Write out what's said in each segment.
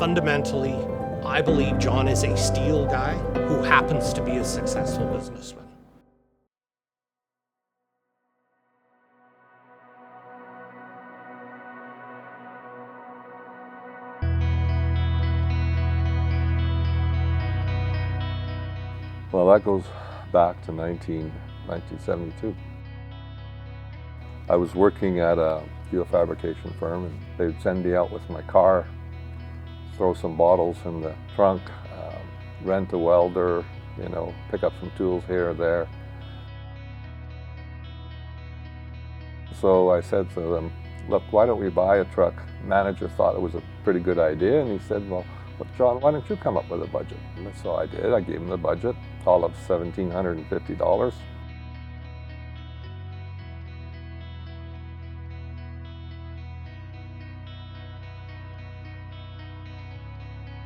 fundamentally, I believe John is a steel guy who happens to be a successful businessman. Well, that goes back to 1972. I was working at a steel fabrication firm, and they'd send me out with my car, throw some bottles in the trunk, rent a welder, pick up some tools here or there. So I said to them, look, why don't we buy a truck? The manager thought it was a pretty good idea, and he said, well, look, John, why don't you come up with a budget? And so I did. I gave him the budget, all of $1,750.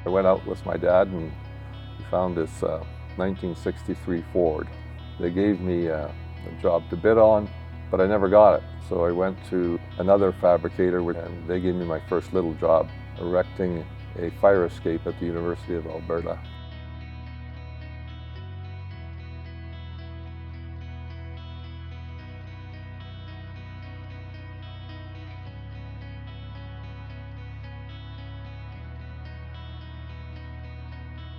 I went out with my dad and we found this 1963 Ford. They gave me a job to bid on, but I never got it. So I went to another fabricator and they gave me my first little job, erecting a fire escape at the University of Alberta.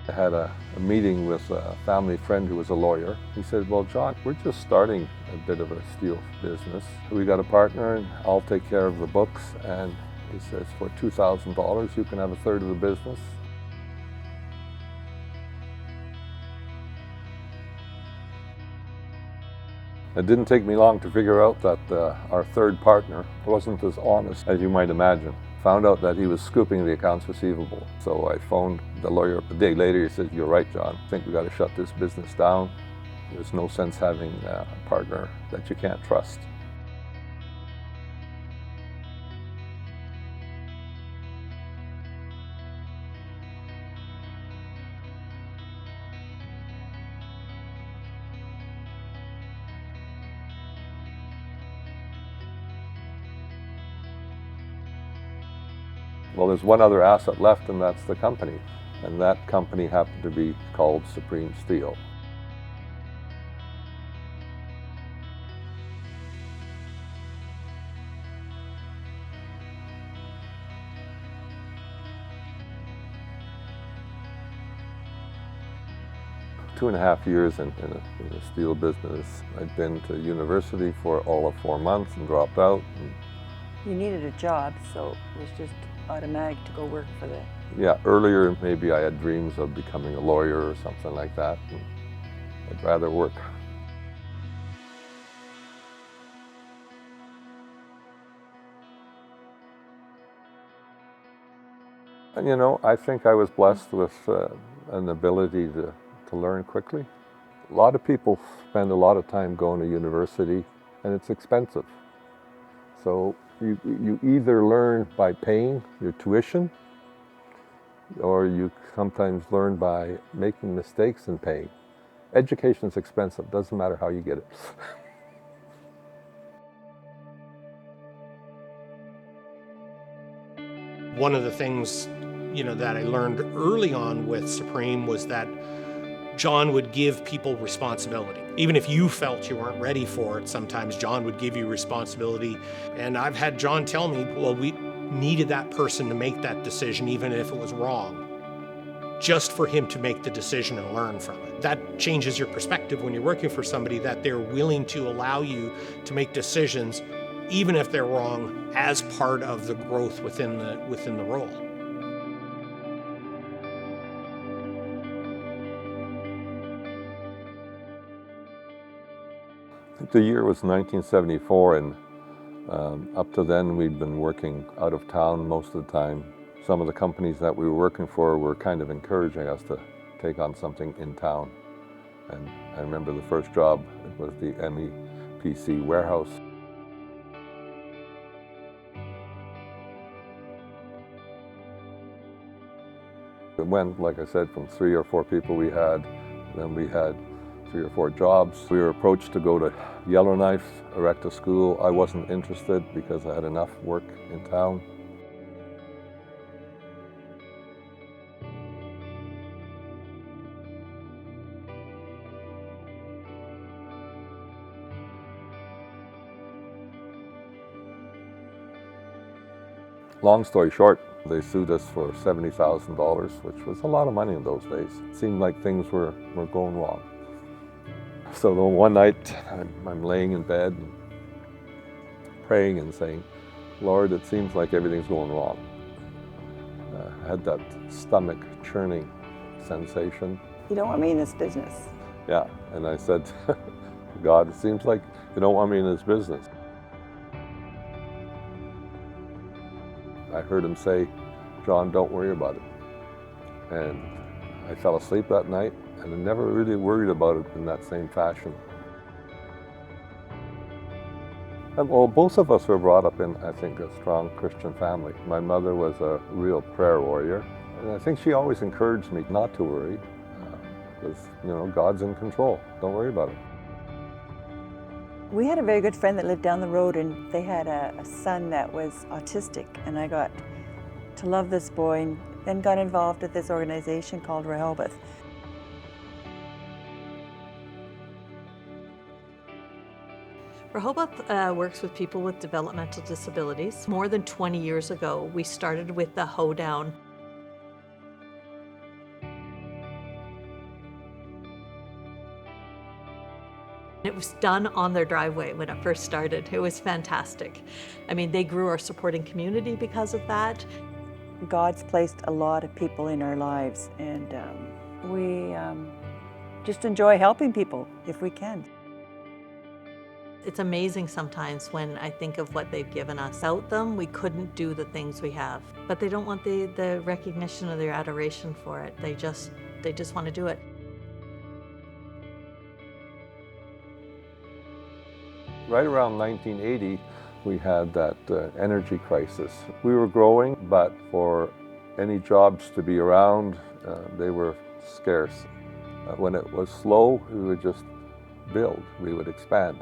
I had a meeting with a family friend who was a lawyer. He said, well, John, we're just starting a bit of a steel business. We got a partner and I'll take care of the books. And he says, for $2,000, you can have a third of the business. It didn't take me long to figure out that our third partner wasn't as honest as you might imagine. Found out that he was scooping the accounts receivable. So I phoned the lawyer a day later. He said, you're right, John. I think we got to shut this business down. There's no sense having a partner that you can't trust. Well, there's one other asset left, and that's the company. And that company happened to be called Supreme Steel. Two and a half years in the steel business. I'd been to university for all of 4 months and dropped out. You needed a job, so it was just automatic to go work for the... Yeah, earlier maybe I had dreams of becoming a lawyer or something like that. And I'd rather work. And I think I was blessed with an ability to learn quickly. A lot of people spend a lot of time going to university and it's expensive. So you either learn by paying your tuition or you sometimes learn by making mistakes and paying. Education's expensive, doesn't matter how you get it. One of the things, that I learned early on with Supreme was that John would give people responsibility. Even if you felt you weren't ready for it, sometimes John would give you responsibility. And I've had John tell me, well, we needed that person to make that decision, even if it was wrong, just for him to make the decision and learn from it. That changes your perspective when you're working for somebody, that they're willing to allow you to make decisions, even if they're wrong, as part of the growth within the role. The year was 1974, and up to then we'd been working out of town most of the time. Some of the companies that we were working for were kind of encouraging us to take on something in town. And I remember the first job, it was the MEPC warehouse. It went, like I said, from 3 or 4 people we had, then we had 3 or 4 jobs. We were approached to go to Yellowknife, erect a school. I wasn't interested because I had enough work in town. Long story short, they sued us for $70,000, which was a lot of money in those days. It seemed like things were going wrong. So one night, I'm laying in bed and praying and saying, Lord, it seems like everything's going wrong. I had that stomach churning sensation. You don't want me in this business. Yeah, and I said, God, it seems like you don't want me in this business. I heard him say, John, don't worry about it. And I fell asleep that night, and I never really worried about it in that same fashion. And, well, both of us were brought up in, I think, a strong Christian family. My mother was a real prayer warrior, and I think she always encouraged me not to worry, because, God's in control. Don't worry about it. We had a very good friend that lived down the road, and they had a son that was autistic, and I got to love this boy and then got involved with this organization called Rehoboth. Rehoboth works with people with developmental disabilities. More than 20 years ago, we started with the hoedown. It was done on their driveway when it first started. It was fantastic. I mean, they grew our supporting community because of that. God's placed a lot of people in our lives, and we just enjoy helping people if we can. It's amazing sometimes when I think of what they've given us. Without them, we couldn't do the things we have. But they don't want the recognition or their adoration for it. They just want to do it. Right around 1980, we had that energy crisis. We were growing, but for any jobs to be around, they were scarce. When it was slow, we would just build, we would expand.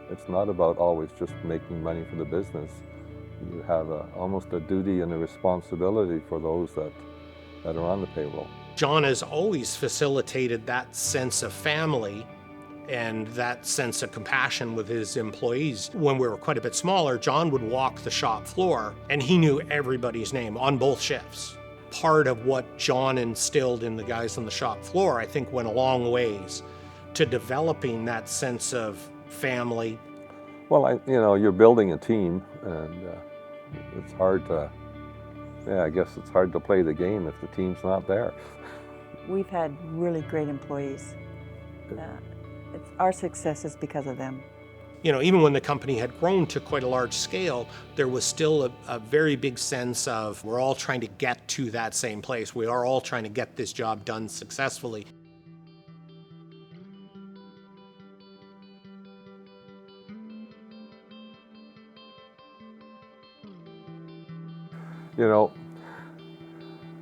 It's not about always just making money for the business. You have almost a duty and a responsibility for those that are on the payroll. John has always facilitated that sense of family and that sense of compassion with his employees. When we were quite a bit smaller, John would walk the shop floor and he knew everybody's name on both shifts. Part of what John instilled in the guys on the shop floor, I think, went a long ways to developing that sense of family. Well, you're building a team, and it's hard to, I guess it's hard to play the game if the team's not there. We've had really great employees. Our success is because of them. Even when the company had grown to quite a large scale, there was still a very big sense of we're all trying to get to that same place. We are all trying to get this job done successfully.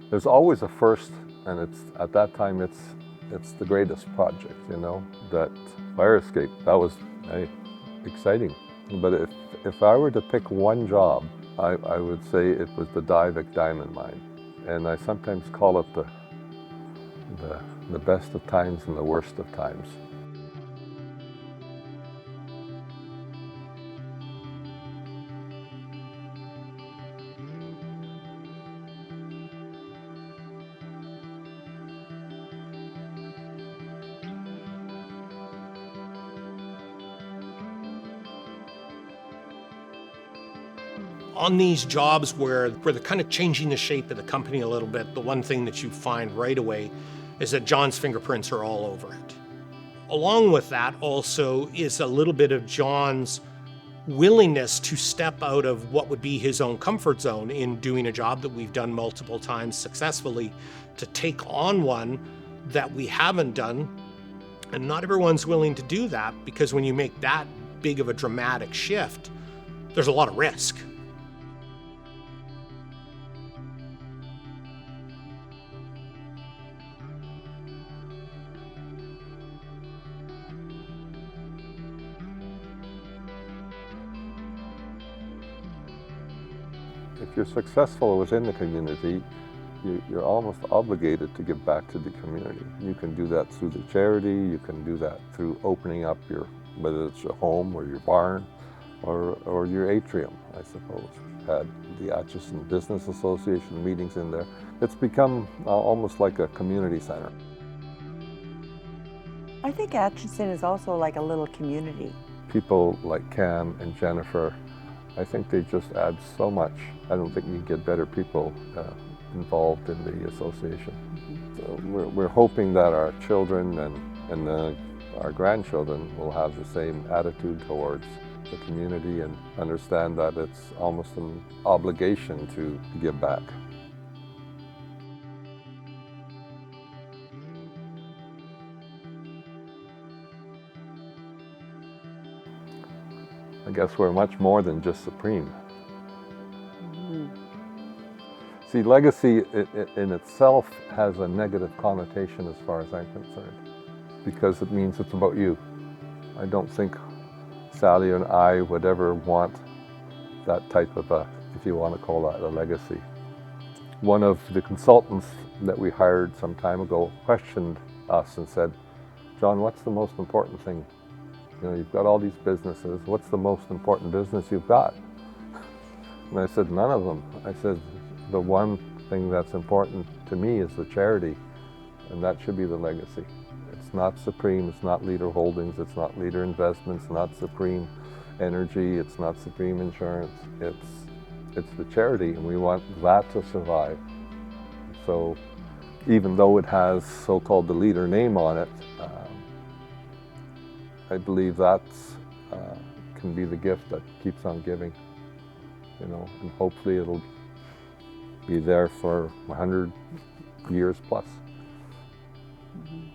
There's always a first, and at that time it's the greatest project. That fire escape, that was exciting. But if I were to pick one job, I would say it was the Diavik diamond mine, and I sometimes call it the best of times and the worst of times. On these jobs where they're kind of changing the shape of the company a little bit, the one thing that you find right away is that John's fingerprints are all over it. Along with that also is a little bit of John's willingness to step out of what would be his own comfort zone in doing a job that we've done multiple times successfully, to take on one that we haven't done. And not everyone's willing to do that, because when you make that big of a dramatic shift, there's a lot of risk. If you're successful within the community, you're almost obligated to give back to the community. You can do that through the charity, you can do that through opening up whether it's your home or your barn or your atrium, I suppose. had the Acheson Business Association meetings in there. It's become almost like a community center. I think Acheson is also like a little community. People like Cam and Jennifer, I think they just add so much. I don't think you can get better people involved in the association. So we're hoping that our children and our grandchildren will have the same attitude towards the community and understand that it's almost an obligation to give back. I guess we're much more than just Supreme. See, legacy in itself has a negative connotation as far as I'm concerned, because it means it's about you. I don't think Sally and I would ever want that type of if you want to call that a legacy. One of the consultants that we hired some time ago questioned us and said, "John, what's the most important thing? You know, you've got all these businesses. What's the most important business you've got?" And I said, "None of them." I said, "The one thing that's important to me is the charity, and that should be the legacy. It's not Supreme, it's not Leader Holdings, it's not Leader Investments, not Supreme Energy, it's not Supreme Insurance. It's the charity, and we want that to survive." So even though it has so-called the Leader name on it, I believe that can be the gift that keeps on giving, you know, and hopefully it'll be there for 100 years plus. Mm-hmm.